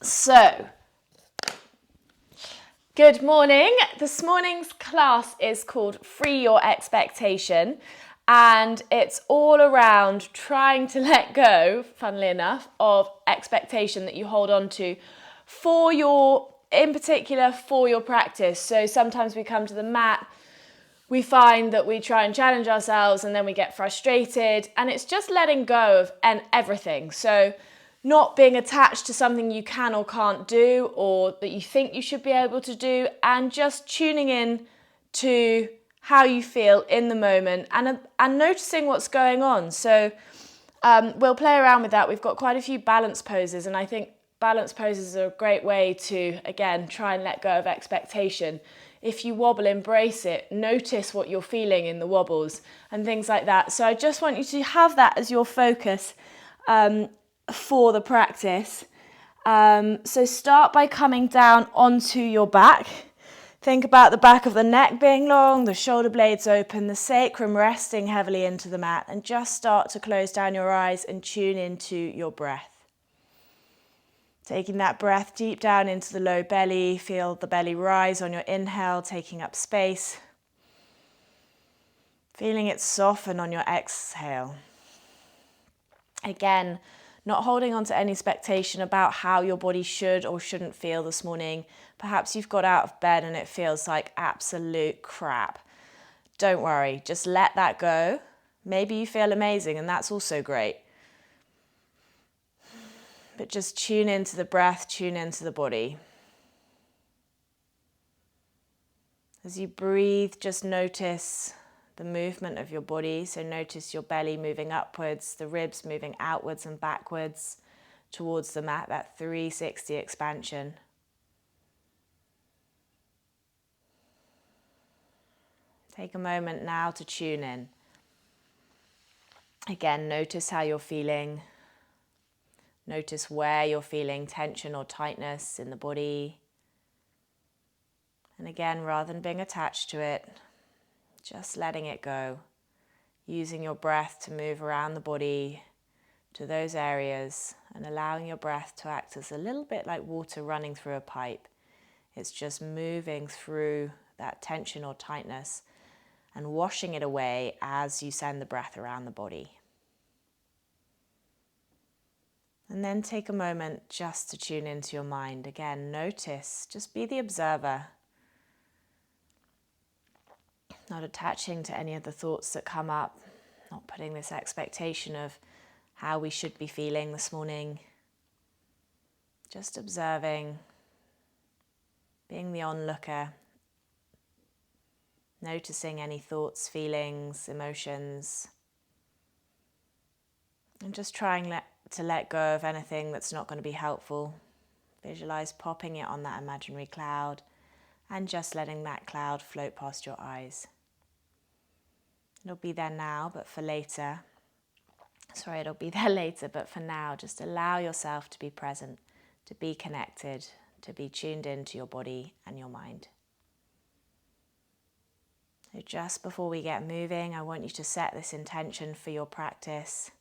So, good morning. This morning's class is called Free Your Expectation, and it's all around trying to let go, funnily enough, of expectation that you hold on to in particular for your practice. So sometimes we come to the mat, we find that we try and challenge ourselves and then we get frustrated, and it's just letting go of everything. So not being attached to something you can or can't do or that you think you should be able to do, and just tuning in to how you feel in the moment and noticing what's going on. So we'll play around with that. We've got quite a few balance poses, and I think balance poses are a great way to, again, try and let go of expectation. If you wobble, embrace it, notice what you're feeling in the wobbles and things like that. So I just want you to have that as your focus for the practice. So start by coming down onto your back. Think about the back of the neck being long, the shoulder blades open, the sacrum resting heavily into the mat, and just start to close down your eyes and tune into your breath. Taking that breath deep down into the low belly, feel the belly rise on your inhale, taking up space. Feeling it soften on your exhale. Again, not holding on to any expectation about how your body should or shouldn't feel this morning. Perhaps you've got out of bed and it feels like absolute crap. Don't worry, just let that go. Maybe you feel amazing and that's also great. But just tune into the breath, tune into the body. As you breathe, just notice the movement of your body. So notice your belly moving upwards, the ribs moving outwards and backwards towards the mat, that 360 expansion. Take a moment now to tune in. Again, notice how you're feeling. Notice where you're feeling tension or tightness in the body. And again, rather than being attached to it, just letting it go. Using your breath to move around the body to those areas and allowing your breath to act as a little bit like water running through a pipe. It's just moving through that tension or tightness and washing it away as you send the breath around the body. And then take a moment just to tune into your mind. Again, notice, just be the observer. Not attaching to any of the thoughts that come up. Not putting this expectation of how we should be feeling this morning. Just observing, being the onlooker. Noticing any thoughts, feelings, emotions. And just trying to let go of anything that's not going to be helpful. Visualize popping it on that imaginary cloud and just letting that cloud float past your eyes. It'll be there now, but for later. It'll be there later, but for now, just allow yourself to be present, to be connected, to be tuned into your body and your mind. So just before we get moving, I want you to set this intention for your practice.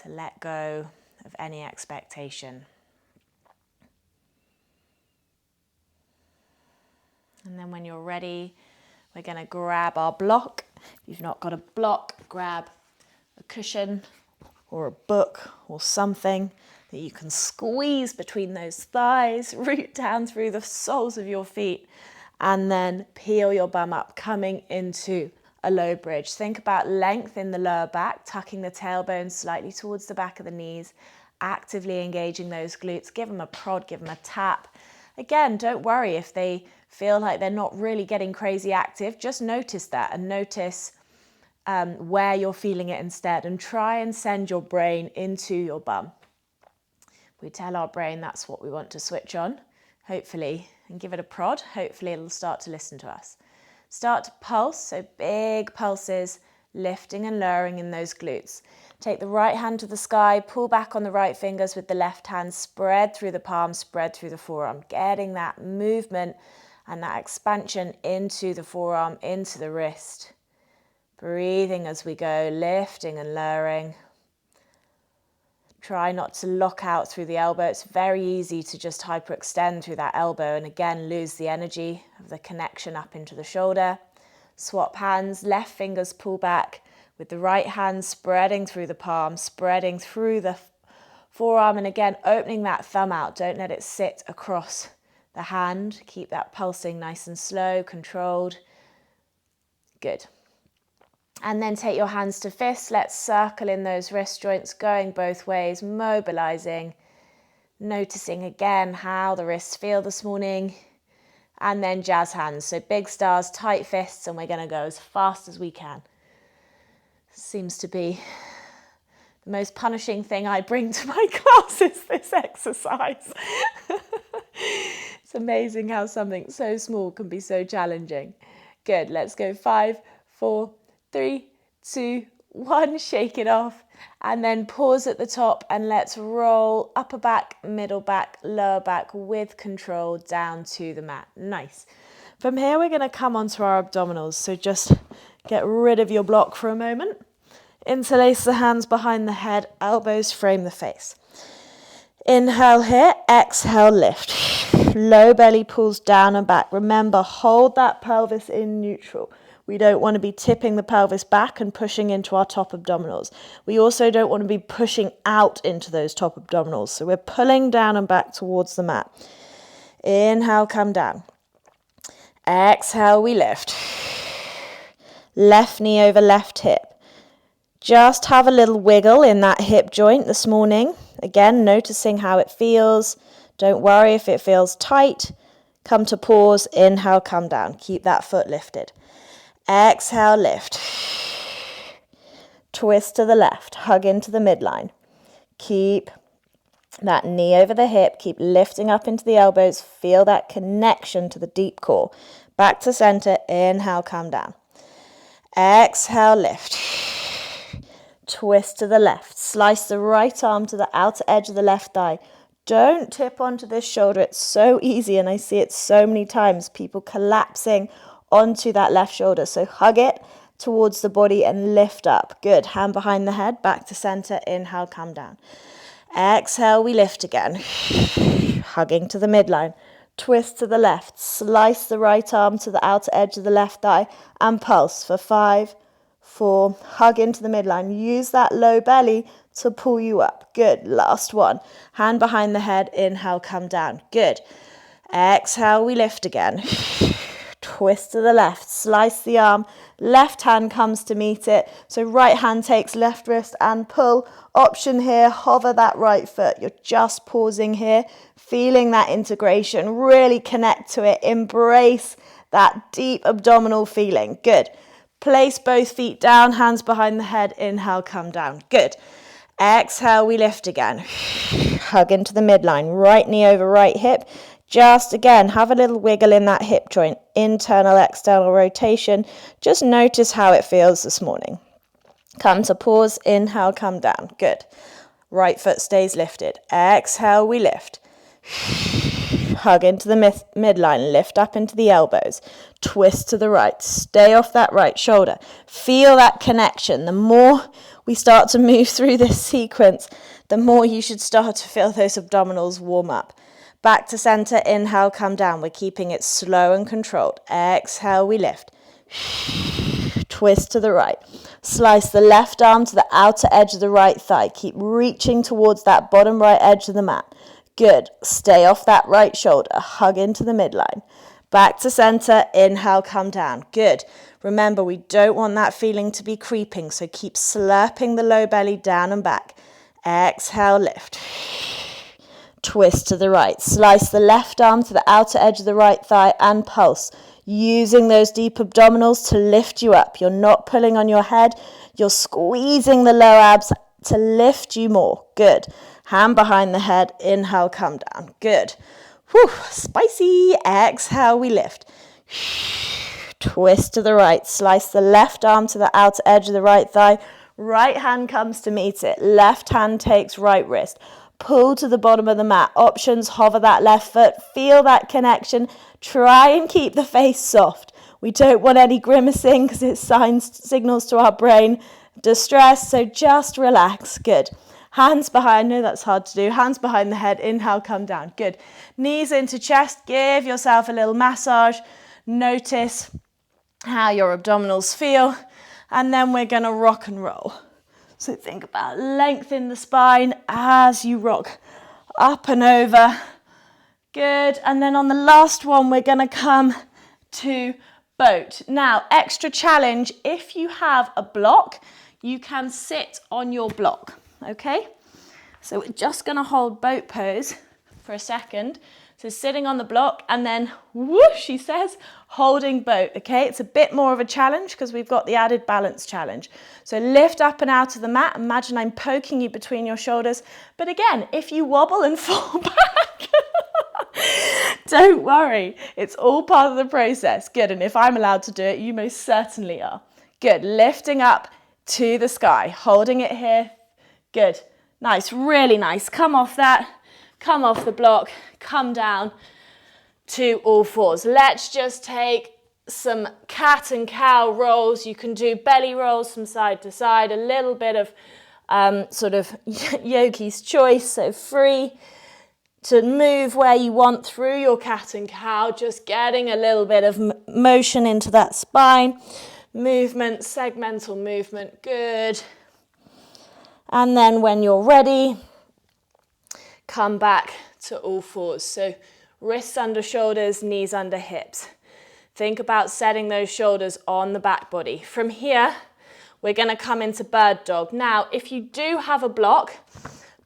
To let go of any expectation. And then when you're ready, we're going to grab our block. If you've not got a block, grab a cushion or a book or something that you can squeeze between those thighs, root down through the soles of your feet, and then peel your bum up, coming into a low bridge. Think about length in the lower back, tucking the tailbone slightly towards the back of the knees, actively engaging those glutes. Give them a prod, give them a tap. Again, don't worry if they feel like they're not really getting crazy active. Just notice that and notice where you're feeling it instead, and try and send your brain into your bum. We tell our brain that's what we want to switch on, hopefully, and give it a prod. Hopefully it'll start to listen to us. Start to pulse, so big pulses, lifting and lowering in those glutes. Take the right hand to the sky, pull back on the right fingers with the left hand, spread through the palm, spread through the forearm, getting that movement and that expansion into the forearm, into the wrist. Breathing as we go, lifting and lowering. Try not to lock out through the elbow. It's very easy to just hyperextend through that elbow and again lose the energy of the connection up into the shoulder. Swap hands, left fingers pull back with the right hand spreading through the palm, spreading through the forearm, and again opening that thumb out. Don't let it sit across the hand. Keep that pulsing nice and slow, controlled. Good. And then take your hands to fists. Let's circle in those wrist joints, going both ways, mobilizing, noticing again how the wrists feel this morning. And then jazz hands. So big stars, tight fists, and we're going to go as fast as we can. Seems to be the most punishing thing I bring to my classes, this exercise. It's amazing how something so small can be so challenging. Good. Let's go 5, 4, 3, 2, 1, shake it off, and then pause at the top and let's roll upper back, middle back, lower back with control down to the mat. Nice. From here we're going to come onto our abdominals, so just get rid of your block for a moment. Interlace the hands behind the head, elbows frame the face. Inhale here, exhale, lift. Low belly pulls down and back. Remember, hold that pelvis in neutral. We don't want to be tipping the pelvis back and pushing into our top abdominals. We also don't want to be pushing out into those top abdominals. So we're pulling down and back towards the mat. Inhale, come down. Exhale, we lift. Left knee over left hip. Just have a little wiggle in that hip joint this morning. Again, noticing how it feels. Don't worry if it feels tight. Come to pause. Inhale, come down. Keep that foot lifted. Exhale, lift. Twist to the left. Hug into the midline. Keep that knee over the hip. Keep lifting up into the elbows. Feel that connection to the deep core. Back to center. Inhale, come down. Exhale, lift. Twist to the left. Slice the right arm to the outer edge of the left thigh. Don't tip onto this shoulder. It's so easy, and I see it so many times. People collapsing onto that left shoulder. So hug it towards the body and lift up. Good. Hand behind the head, back to center. Inhale, come down. Exhale, we lift again. Hugging to the midline. Twist to the left. Slice the right arm to the outer edge of the left thigh and pulse for 5, 4. Hug into the midline. Use that low belly to pull you up. Good. Last one. Hand behind the head. Inhale, come down. Good. Exhale, we lift again. Twist to the left, slice the arm, left hand comes to meet it. So right hand takes left wrist and pull. Option here, hover that right foot. You're just pausing here, feeling that integration. Really connect to it. Embrace that deep abdominal feeling. Good. Place both feet down, hands behind the head. Inhale, come down. Good. Exhale, we lift again. Hug into the midline. Right knee over right hip. Just again, have a little wiggle in that hip joint, internal, external rotation. Just notice how it feels this morning. Come to pause, inhale, come down. Good. Right foot stays lifted. Exhale, we lift. Hug into the midline, lift up into the elbows. Twist to the right, stay off that right shoulder. Feel that connection. The more we start to move through this sequence, the more you should start to feel those abdominals warm up. Back to center, inhale, come down. We're keeping it slow and controlled. Exhale, we lift. Twist to the right. Slice the left arm to the outer edge of the right thigh. Keep reaching towards that bottom right edge of the mat. Good. Stay off that right shoulder. Hug into the midline. Back to center, inhale, come down. Good. Remember, we don't want that feeling to be creeping, so keep slurping the low belly down and back. Exhale, lift. Twist to the right. Slice the left arm to the outer edge of the right thigh and pulse. Using those deep abdominals to lift you up. You're not pulling on your head. You're squeezing the lower abs to lift you more. Good. Hand behind the head. Inhale, come down. Good. Whew, spicy. Exhale, we lift. Twist to the right. Slice the left arm to the outer edge of the right thigh. Right hand comes to meet it. Left hand takes right wrist. Pull to the bottom of the mat. Options, hover that left foot. Feel that connection. Try and keep the face soft. We don't want any grimacing because it signals to our brain distress. So just relax. Good. Hands behind, I know that's hard to do. Hands behind the head, inhale, come down. Good. Knees into chest, give yourself a little massage. Notice how your abdominals feel. And then we're gonna rock and roll. So think about length in the spine as you rock up and over. Good. And then on the last one, we're gonna come to boat. Now, extra challenge, if you have a block, you can sit on your block, okay? So we're just gonna hold boat pose for a second. So sitting on the block and then whoosh, she says, holding boat, okay? It's a bit more of a challenge because we've got the added balance challenge. So lift up and out of the mat. Imagine I'm poking you between your shoulders. But again, if you wobble and fall back, don't worry. It's all part of the process. Good, and if I'm allowed to do it, you most certainly are. Good, lifting up to the sky, holding it here. Good, nice, really nice. Come off that. Come off the block, come down to all fours. Let's just take some cat and cow rolls. You can do belly rolls from side to side, a little bit of sort of yogi's choice, so free to move where you want through your cat and cow, just getting a little bit of motion into that spine. Movement, segmental movement, good. And then when you're ready, come back to all fours. So wrists under shoulders, knees under hips. Think about setting those shoulders on the back body. From here, we're going to come into bird dog. Now, if you do have a block,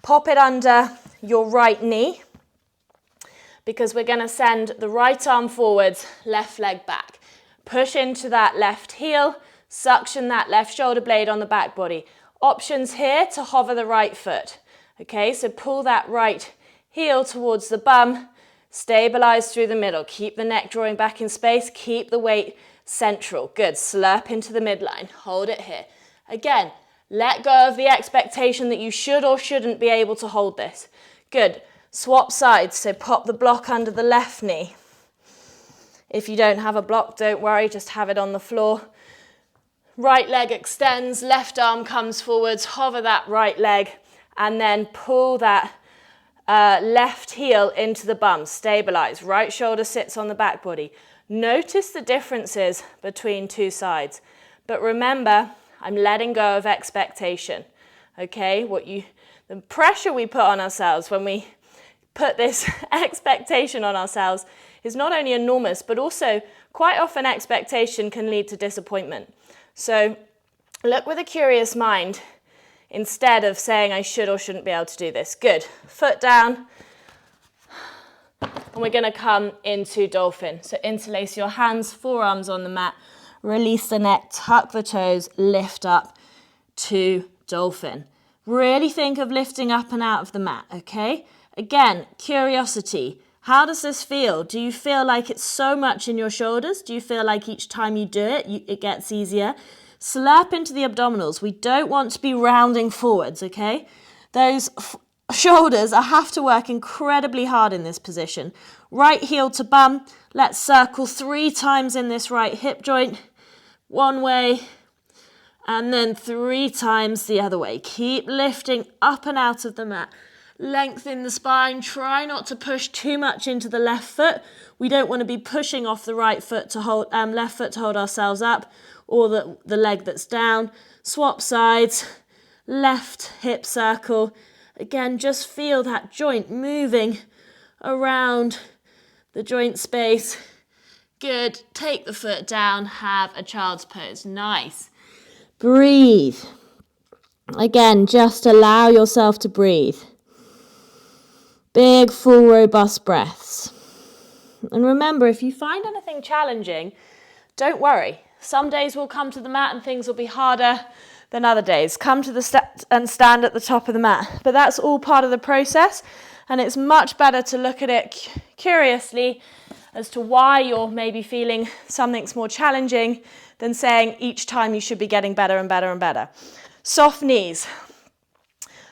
pop it under your right knee because we're going to send the right arm forwards, left leg back. Push into that left heel, suction that left shoulder blade on the back body. Options here to hover the right foot. Okay, so pull that right heel towards the bum, stabilize through the middle, keep the neck drawing back in space, keep the weight central. Good, slurp into the midline, hold it here. Again, let go of the expectation that you should or shouldn't be able to hold this. Good, swap sides, so pop the block under the left knee. If you don't have a block, don't worry, just have it on the floor. Right leg extends, left arm comes forwards, hover that right leg, and then pull that left heel into the bum, stabilize. Right shoulder sits on the back body. Notice the differences between two sides. But remember, I'm letting go of expectation. Okay, the pressure we put on ourselves when we put this expectation on ourselves is not only enormous, but also quite often expectation can lead to disappointment. So look with a curious mind instead of saying I should or shouldn't be able to do this. Good. Foot down. And we're going to come into dolphin. So interlace your hands, forearms on the mat. Release the neck, tuck the toes, lift up to dolphin. Really think of lifting up and out of the mat, okay? Again, curiosity. How does this feel? Do you feel like it's so much in your shoulders? Do you feel like each time you do it, it gets easier? Slurp into the abdominals. We don't want to be rounding forwards, okay? Those shoulders have to work incredibly hard in this position. Right heel to bum. Let's circle 3 times in this right hip joint. One way, and then 3 times the other way. Keep lifting up and out of the mat. Lengthen the spine. Try not to push too much into the left foot. We don't want to be pushing off the right foot to hold, left foot to hold ourselves up, or the leg that's down. Swap sides, left hip circle. Again, just feel that joint moving around the joint space. Good. Take the foot down, have a child's pose. Nice. Breathe. Again, just allow yourself to breathe. Big, full, robust breaths. And remember, if you find anything challenging, don't worry. Some days we'll come to the mat and things will be harder than other days. Come to the and stand at the top of the mat. But that's all part of the process, and it's much better to look at it curiously as to why you're maybe feeling something's more challenging than saying each time you should be getting better and better and better. Soft knees.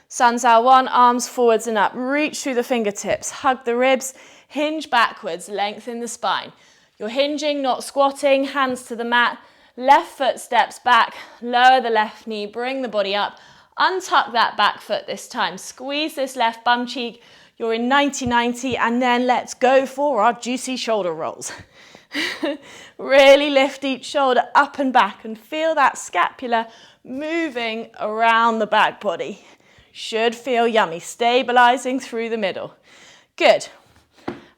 Sun Tzu 1, arms forwards and up. Reach through the fingertips, hug the ribs, hinge backwards, lengthen the spine. You're hinging, not squatting, hands to the mat. Left foot steps back, lower the left knee, bring the body up, Untuck that back foot this time. Squeeze this left bum cheek. You're in 90-90, and then let's go for our juicy shoulder rolls. Really lift each shoulder up and back and feel that scapula moving around the back body. Should feel yummy, stabilizing through the middle. Good.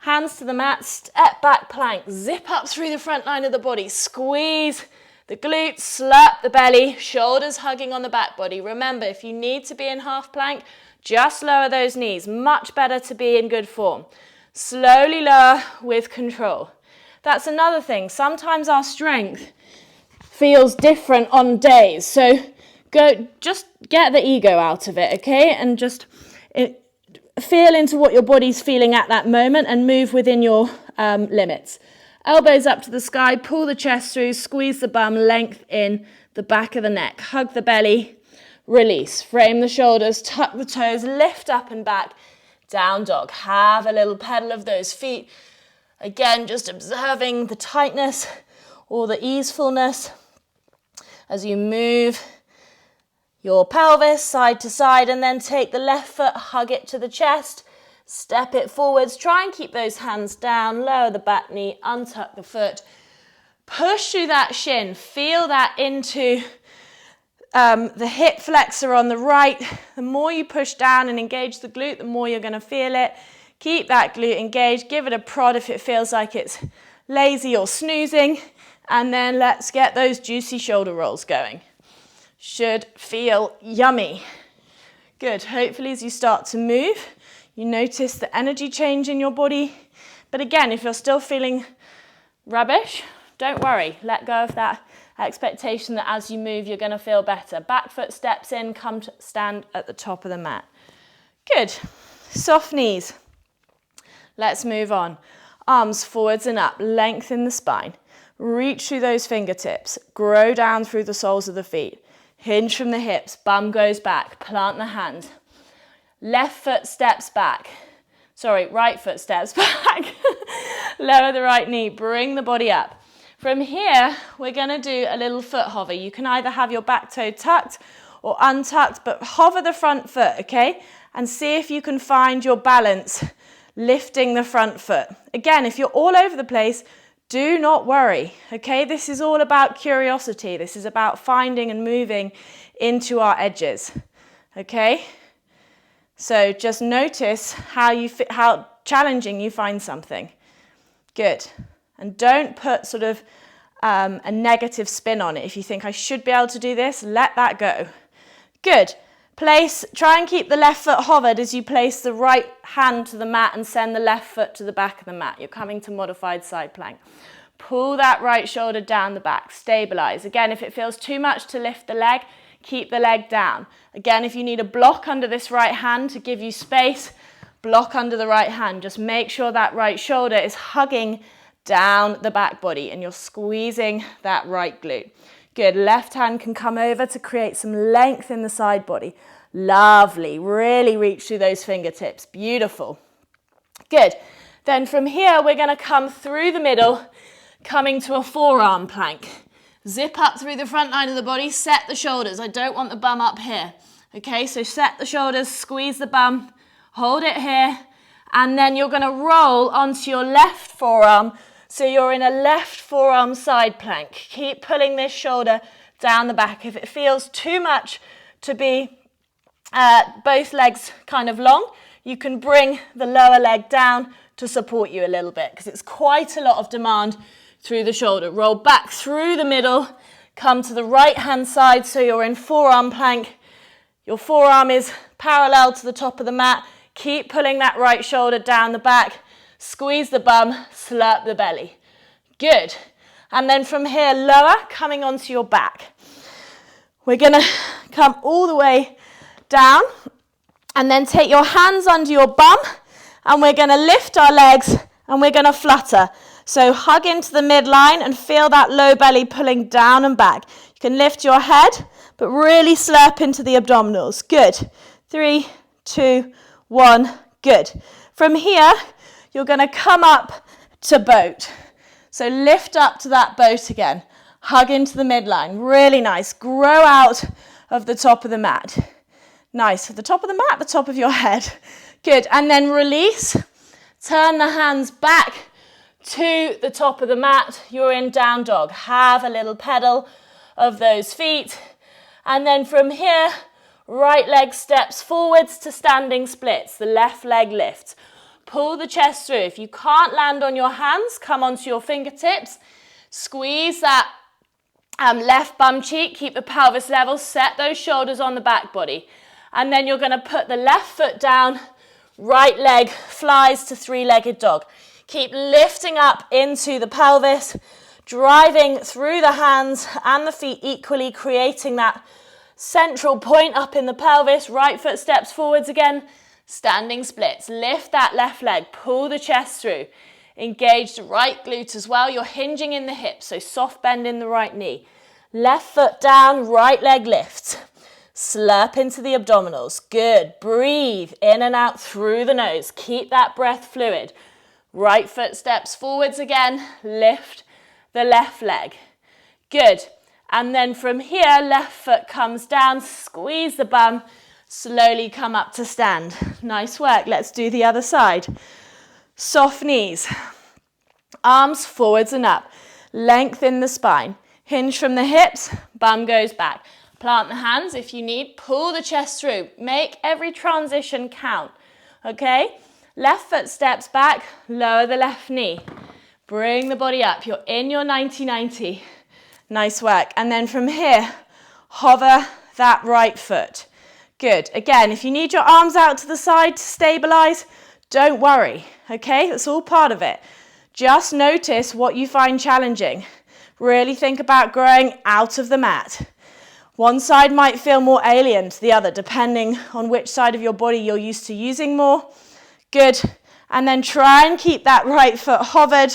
Hands to the mat, step back plank, zip up through the front line of the body, squeeze the glutes, slurp the belly, shoulders hugging on the back body. Remember, if you need to be in half plank, just lower those knees. Much better to be in good form. Slowly lower with control. That's another thing. Sometimes our strength feels different on days. So just get the ego out of it, okay? And just feel into what your body's feeling at that moment and move within your limits. Elbows up to the sky, pull the chest through, squeeze the bum, length in the back of the neck. Hug the belly, release. Frame the shoulders, tuck the toes, lift up and back, down dog. Have a little pedal of those feet. Again, just observing the tightness or the easefulness as you move your pelvis side to side, and then take the left foot, hug it to the chest, step it forwards, try and keep those hands down, lower the back knee, untuck the foot, push through that shin, feel that into the hip flexor on the right. The more you push down and engage the glute, the more you're going to feel it. Keep that glute engaged, give it a prod if it feels like it's lazy or snoozing, and then let's get those juicy shoulder rolls going. Should feel yummy. Good. Hopefully as you start to move, you notice the energy change in your body. But again, if you're still feeling rubbish, don't worry. Let go of that expectation that as you move, you're going to feel better. Back foot steps in, come to stand at the top of the mat. Good. Soft knees. Let's move on. Arms forwards and up, lengthen the spine. Reach through those fingertips. Grow down through the soles of the feet. Hinge from the hips, bum goes back, plant the hand. Left foot steps back. Sorry, right foot steps back. Lower the right knee, bring the body up. From here, we're gonna do a little foot hover. You can either have your back toe tucked or untucked, but hover the front foot, okay? And see if you can find your balance lifting the front foot. Again, if you're all over the place, do not worry, okay? This is all about curiosity. This is about finding and moving into our edges, okay? So just notice how challenging you find something. Good. And don't put sort of a negative spin on it. If you think I should be able to do this, let that go. Good. Try and keep the left foot hovered as you place the right hand to the mat and send the left foot to the back of the mat. You're coming to modified side plank. Pull that right shoulder down the back, stabilize. Again, if it feels too much to lift the leg, keep the leg down. Again, if you need a block under this right hand to give you space, block under the right hand. Just make sure that right shoulder is hugging down the back body and you're squeezing that right glute. Good, left hand can come over to create some length in the side body. Lovely, really reach through those fingertips, beautiful. Good, then from here we're gonna come through the middle, coming to a forearm plank. Zip up through the front line of the body, set the shoulders. I don't want the bum up here. Okay, so set the shoulders, squeeze the bum, hold it here, and then you're gonna roll onto your left forearm. So you're in a left forearm side plank. Keep pulling this shoulder down the back. If it feels too much to be both legs kind of long, you can bring the lower leg down to support you a little bit because it's quite a lot of demand through the shoulder. Roll back through the middle, come to the right hand side so you're in forearm plank. Your forearm is parallel to the top of the mat. Keep pulling that right shoulder down the back. Squeeze the bum, slurp the belly. Good. And then from here, lower, coming onto your back. We're going to come all the way down and then take your hands under your bum and we're going to lift our legs and we're going to flutter. So hug into the midline and feel that low belly pulling down and back. You can lift your head, but really slurp into the abdominals. Good. 3, 2, 1. Good. From here, you're going to come up to boat. So lift up to that boat again. Hug into the midline. Really nice. Grow out of the top of the mat. Nice. At the top of the mat, the top of your head. Good. And then release. Turn the hands back to the top of the mat. You're in down dog. Have a little pedal of those feet. And then from here, right leg steps forwards to standing splits. The left leg lifts. Pull the chest through. If you can't land on your hands, come onto your fingertips. Squeeze that left bum cheek. Keep the pelvis level. Set those shoulders on the back body. And then you're going to put the left foot down. Right leg flies to three-legged dog. Keep lifting up into the pelvis. Driving through the hands and the feet equally, creating that central point up in the pelvis. Right foot steps forwards again. Standing splits. Lift that left leg. Pull the chest through. Engage the right glute as well. You're hinging in the hips, so soft bend in the right knee. Left foot down, right leg lifts. Slurp into the abdominals. Good. Breathe in and out through the nose. Keep that breath fluid. Right foot steps forwards again. Lift the left leg. Good. And then from here, left foot comes down, squeeze the bum, slowly come up to stand. Nice work. Let's do the other side. Soft knees. Arms forwards and up. Lengthen the spine. Hinge from the hips, bum goes back. Plant the hands if you need. Pull the chest through. Make every transition count. Okay? Left foot steps back, lower the left knee. Bring the body up. You're in your 90-90. Nice work. And then from here, hover that right foot. Good. Again, if you need your arms out to the side to stabilize, don't worry. Okay? That's all part of it. Just notice what you find challenging. Really think about growing out of the mat. One side might feel more alien to the other, depending on which side of your body you're used to using more. Good. And then try and keep that right foot hovered.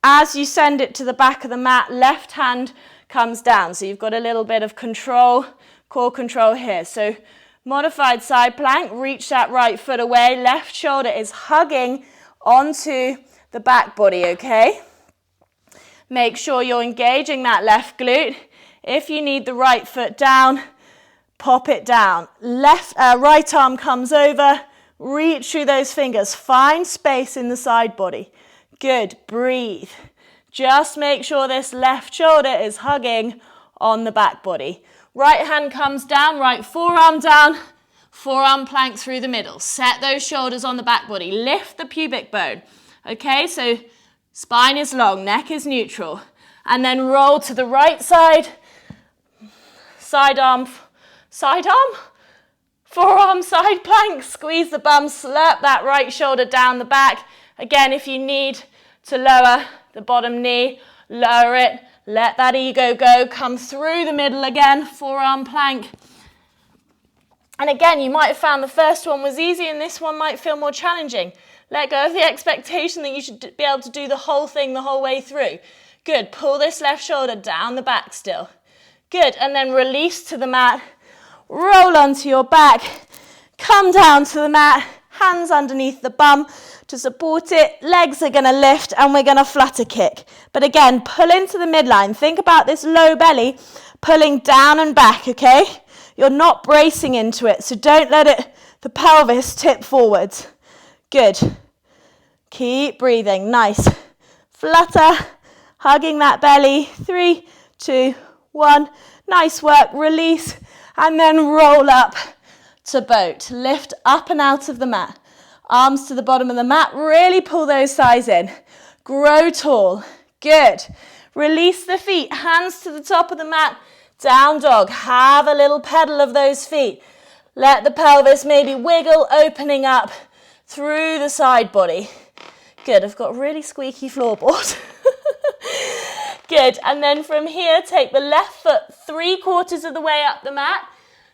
As you send it to the back of the mat, left hand comes down. So you've got a little bit of control, core control here. So modified side plank, reach that right foot away. Left shoulder is hugging onto the back body, okay? Make sure you're engaging that left glute. If you need the right foot down, pop it down. Right arm comes over, reach through those fingers. Find space in the side body. Good, breathe. Just make sure this left shoulder is hugging on the back body. Right hand comes down, right forearm down, forearm plank through the middle. Set those shoulders on the back body. Lift the pubic bone. Okay, so spine is long, neck is neutral. And then roll to the right side. Side arm, forearm side plank. Squeeze the bum, slurp that right shoulder down the back. Again, if you need to lower the bottom knee, lower it. Let that ego go. Come through the middle again, forearm plank. And again, you might have found the first one was easy and this one might feel more challenging. Let go of the expectation that you should be able to do the whole thing the whole way through. Good. Pull this left shoulder down the back still. Good. And then release to the mat. Roll onto your back. Come down to the mat. Hands underneath the bum to support it. Legs are going to lift and we're going to flutter kick. But again, pull into the midline. Think about this low belly pulling down and back, okay? You're not bracing into it, so don't let the pelvis tip forwards. Good. Keep breathing. Nice. Flutter. Hugging that belly. 3, 2, 1. Nice work. Release. And then roll up to boat. Lift up and out of the mat. Arms to the bottom of the mat. Really pull those thighs in. Grow tall. Good. Release the feet. Hands to the top of the mat. Down dog. Have a little pedal of those feet. Let the pelvis maybe wiggle, opening up through the side body. Good. I've got a really squeaky floorboard. Good. And then from here, take the left foot 3/4 of the way up the mat.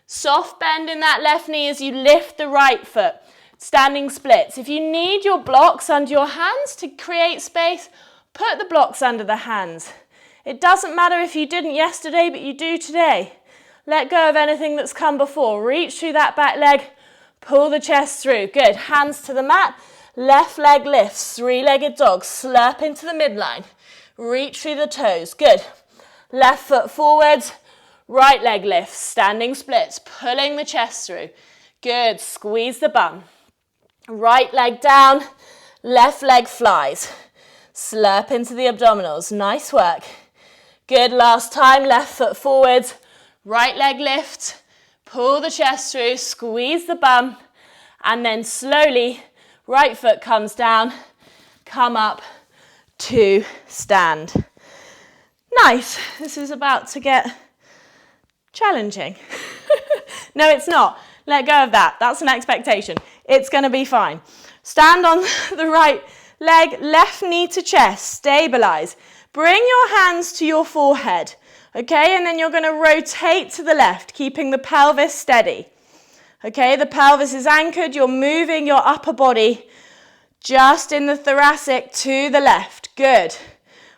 Soft bend in that left knee as you lift the right foot. Standing splits. If you need your blocks under your hands to create space, put the blocks under the hands. It doesn't matter if you didn't yesterday, but you do today. Let go of anything that's come before. Reach through that back leg. Pull the chest through. Good. Hands to the mat. Left leg lifts. 3-legged dog. Slurp into the midline. Reach through the toes. Good. Left foot forwards. Right leg lifts, standing splits, pulling the chest through. Good, squeeze the bum. Right leg down, left leg flies. Slurp into the abdominals, nice work. Good, last time, left foot forwards, right leg lift, pull the chest through, squeeze the bum, and then slowly, right foot comes down, come up to stand. Nice, this is about to get challenging. No, it's not. Let go of that. That's an expectation. It's going to be fine. Stand on the right leg, left knee to chest, stabilize. Bring your hands to your forehead, okay? And then you're going to rotate to the left, keeping the pelvis steady. Okay, the pelvis is anchored. You're moving your upper body just in the thoracic to the left. Good.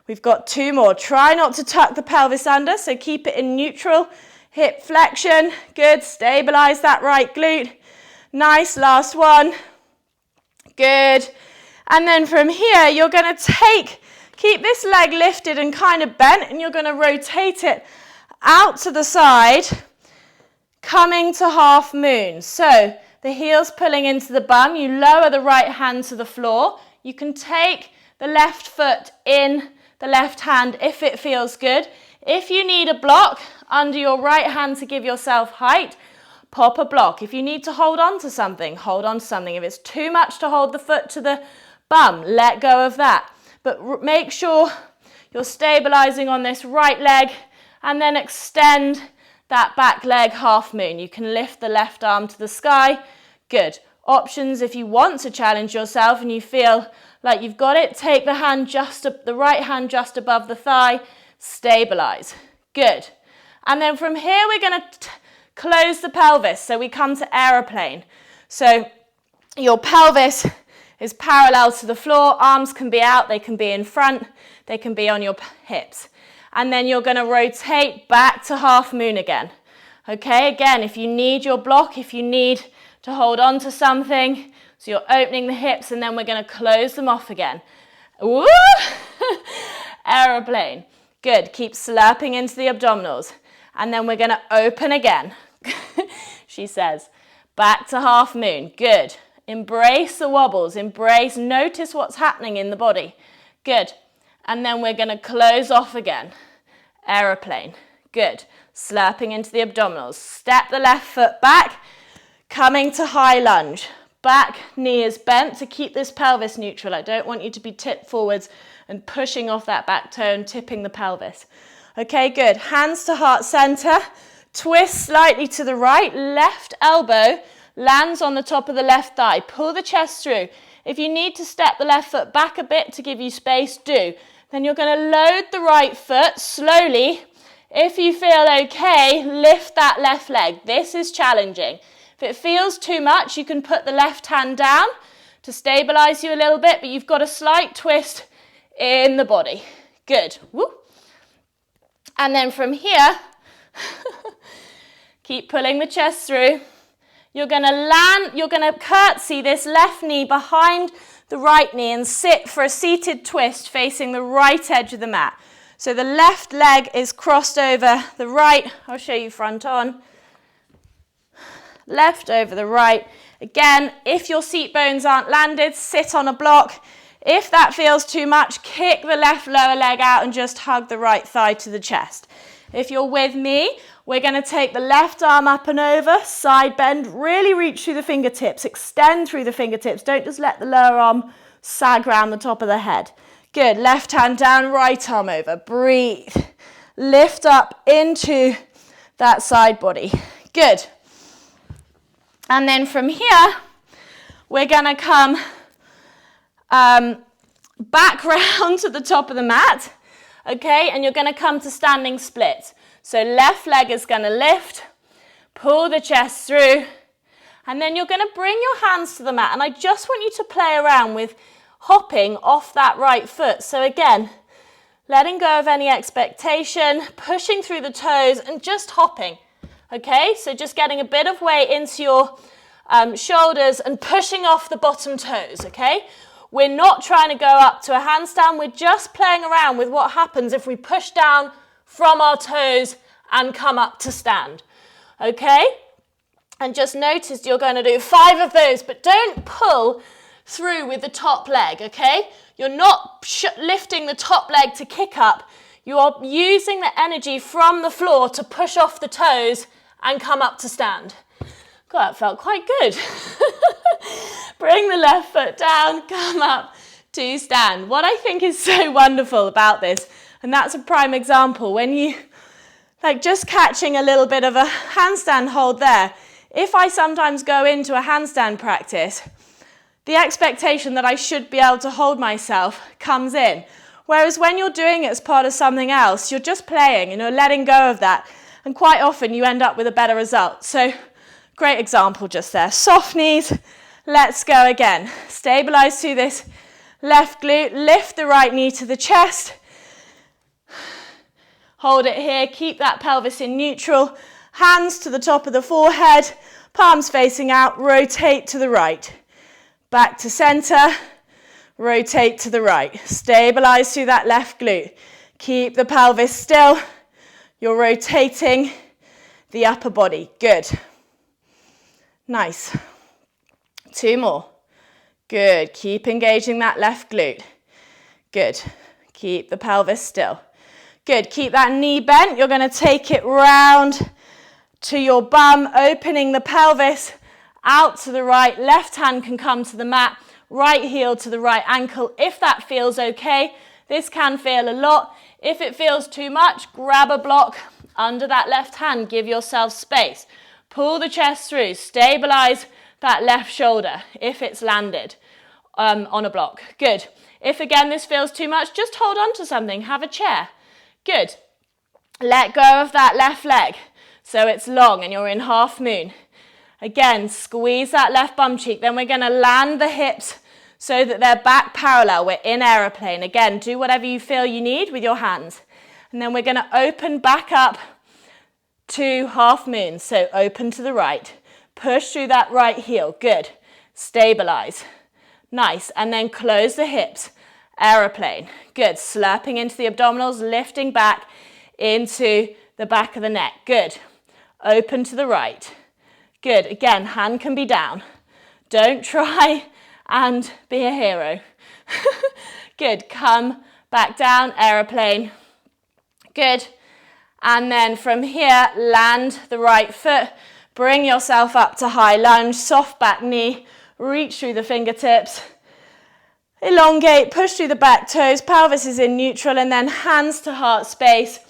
We've got 2 more. Try not to tuck the pelvis under, so keep it in neutral. Hip flexion. Good. Stabilize that right glute. Nice. Last one. Good. And then from here, you're going to keep this leg lifted and kind of bent, and you're going to rotate it out to the side, coming to half moon. So the heels pulling into the bum. You lower the right hand to the floor. You can take the left foot in the left hand if it feels good. If you need a block under your right hand to give yourself height, pop a block. If you need to hold on to something, hold on to something. If it's too much to hold the foot to the bum, let go of that. But make sure you're stabilizing on this right leg and then extend that back leg half moon. You can lift the left arm to the sky. Good. Options if you want to challenge yourself and you feel like you've got it, take the right hand just above the thigh, stabilize. Good. And then from here we're going to close the pelvis. So we come to aeroplane. So your pelvis is parallel to the floor. Arms can be out, they can be in front, they can be on your hips. And then you're going to rotate back to half moon again. Okay, again, if you need your block, if you need to hold on to something, so you're opening the hips and then we're going to close them off again. Woo! Aeroplane. Good, keep slurping into the abdominals. And then we're going to open again. She says, back to half moon. Good. Embrace the wobbles. Notice what's happening in the body. Good. And then we're going to close off again. Aeroplane. Good. Slurping into the abdominals. Step the left foot back. Coming to high lunge. Back knee is bent to keep this pelvis neutral. I don't want you to be tipped forwards and pushing off that back toe and tipping the pelvis. Okay, good. Hands to heart center. Twist slightly to the right. Left elbow lands on the top of the left thigh. Pull the chest through. If you need to step the left foot back a bit to give you space, do. Then you're going to load the right foot slowly. If you feel okay, lift that left leg. This is challenging. If it feels too much, you can put the left hand down to stabilize you a little bit, but you've got a slight twist in the body. Good. Woo. And then from here, keep pulling the chest through. You're going to curtsy this left knee behind the right knee and sit for a seated twist facing the right edge of the mat. So the left leg is crossed over the right. I'll show you front on. Left over the right. Again, if your seat bones aren't landed, sit on a block. If that feels too much, kick the left lower leg out and just hug the right thigh to the chest. If you're with me, we're going to take the left arm up and over, side bend, really reach through the fingertips, extend through the fingertips. Don't just let the lower arm sag around the top of the head. Good, left hand down, right arm over, breathe. Lift up into that side body. Good. And then from here, we're going to come back round to the top of the mat, okay? And you're going to come to standing split. So left leg is going to lift, pull the chest through, and then you're going to bring your hands to the mat. And I just want you to play around with hopping off that right foot. So again, letting go of any expectation, pushing through the toes and just hopping. Okay, so just getting a bit of weight into your shoulders and pushing off the bottom toes, okay? We're not trying to go up to a handstand. We're just playing around with what happens if we push down from our toes and come up to stand. Okay? And just notice you're going to do 5 of those, but don't pull through with the top leg, okay? You're not lifting the top leg to kick up. You are using the energy from the floor to push off the toes and come up to stand. God, that felt quite good. Bring the left foot down, come up to stand. What I think is so wonderful about this, and that's a prime example, when you, like just catching a little bit of a handstand hold there, if I sometimes go into a handstand practice, the expectation that I should be able to hold myself comes in. Whereas when you're doing it as part of something else, you're just playing and you're letting go of that. And quite often you end up with a better result. So great example just there. Soft knees, let's go again. Stabilize through this left glute, lift the right knee to the chest. Hold it here, keep that pelvis in neutral. Hands to the top of the forehead, palms facing out, rotate to the right. Back to center, rotate to the right. Stabilize through that left glute. Keep the pelvis still. You're rotating the upper body. Good. Nice. 2 more. Good. Keep engaging that left glute. Good. Keep the pelvis still. Good. Keep that knee bent. You're going to take it round to your bum, opening the pelvis out to the right. Left hand can come to the mat. Right heel to the right ankle. If that feels okay, this can feel a lot. If it feels too much, grab a block under that left hand. Give yourself space. Pull the chest through. Stabilize that left shoulder if it's landed on a block. Good. If again this feels too much, just hold on to something. Have a chair. Good. Let go of that left leg so it's long and you're in half moon. Again, squeeze that left bum cheek. Then we're going to land the hips so that they're back parallel. We're in aeroplane. Again, do whatever you feel you need with your hands. And then we're going to open back up to half moon. So open to the right. Push through that right heel. Good. Stabilize. Nice. And then close the hips. Aeroplane. Good. Slurping into the abdominals, lifting back into the back of the neck. Good. Open to the right. Good. Again, hand can be down. Don't try and be a hero. Good. Come back down, aeroplane. Good. And then from here, land the right foot. Bring yourself up to high lunge, soft back knee. Reach through the fingertips. Elongate, push through the back toes. Pelvis is in neutral, and then hands to heart space.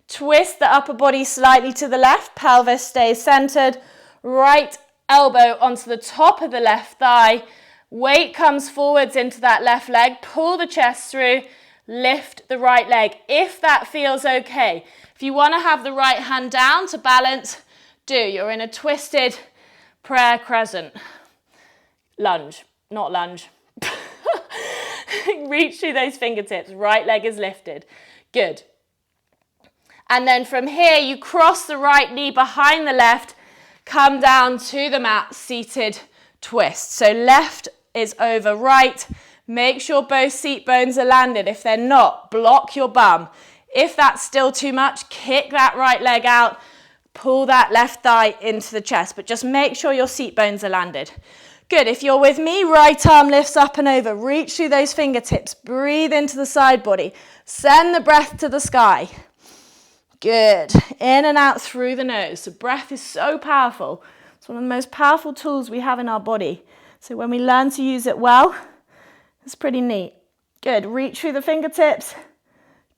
Twist the upper body slightly to the left. Pelvis stays centered. Right elbow onto the top of the left thigh. Weight comes forwards into that left leg. Pull the chest through. Lift the right leg if that feels okay. If you want to have the right hand down to balance, do. You're in a twisted prayer crescent. Lunge, not lunge. Reach through those fingertips. Right leg is lifted. Good. And then from here, you cross the right knee behind the left. Come down to the mat, seated twist. So left is over right. Make sure both seat bones are landed. If they're not, block your bum. If that's still too much, kick that right leg out. Pull that left thigh into the chest. But just make sure your seat bones are landed. Good. If you're with me, right arm lifts up and over. Reach through those fingertips. Breathe into the side body. Send the breath to the sky. Good. In and out through the nose. So breath is so powerful. It's one of the most powerful tools we have in our body. So when we learn to use it well, it's pretty neat. Good. Reach through the fingertips.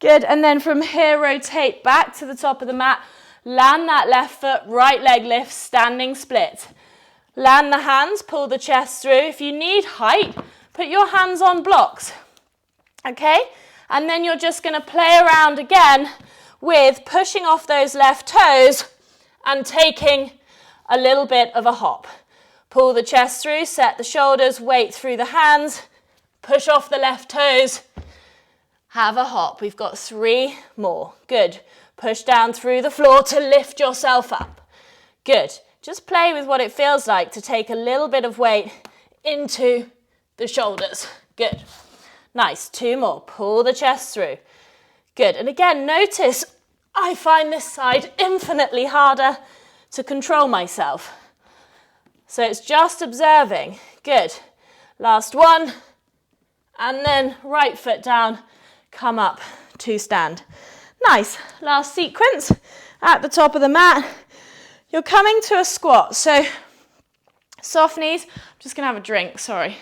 Good. And then from here, rotate back to the top of the mat. Land that left foot, right leg lifts, standing split. Land the hands, pull the chest through. If you need height, put your hands on blocks. Okay? And then you're just going to play around again with pushing off those left toes and taking a little bit of a hop. Pull the chest through, set the shoulders, weight through the hands, push off the left toes, have a hop. We've got 3 more. Good. Push down through the floor to lift yourself up. Good. Just play with what it feels like to take a little bit of weight into the shoulders. Good. Nice. 2 more. Pull the chest through. Good. And again, notice I find this side infinitely harder to control myself. So it's just observing. Good. Last one. And then right foot down, come up to stand. Nice. Last sequence at the top of the mat. You're coming to a squat. So soft knees. I'm just going to have a drink, sorry.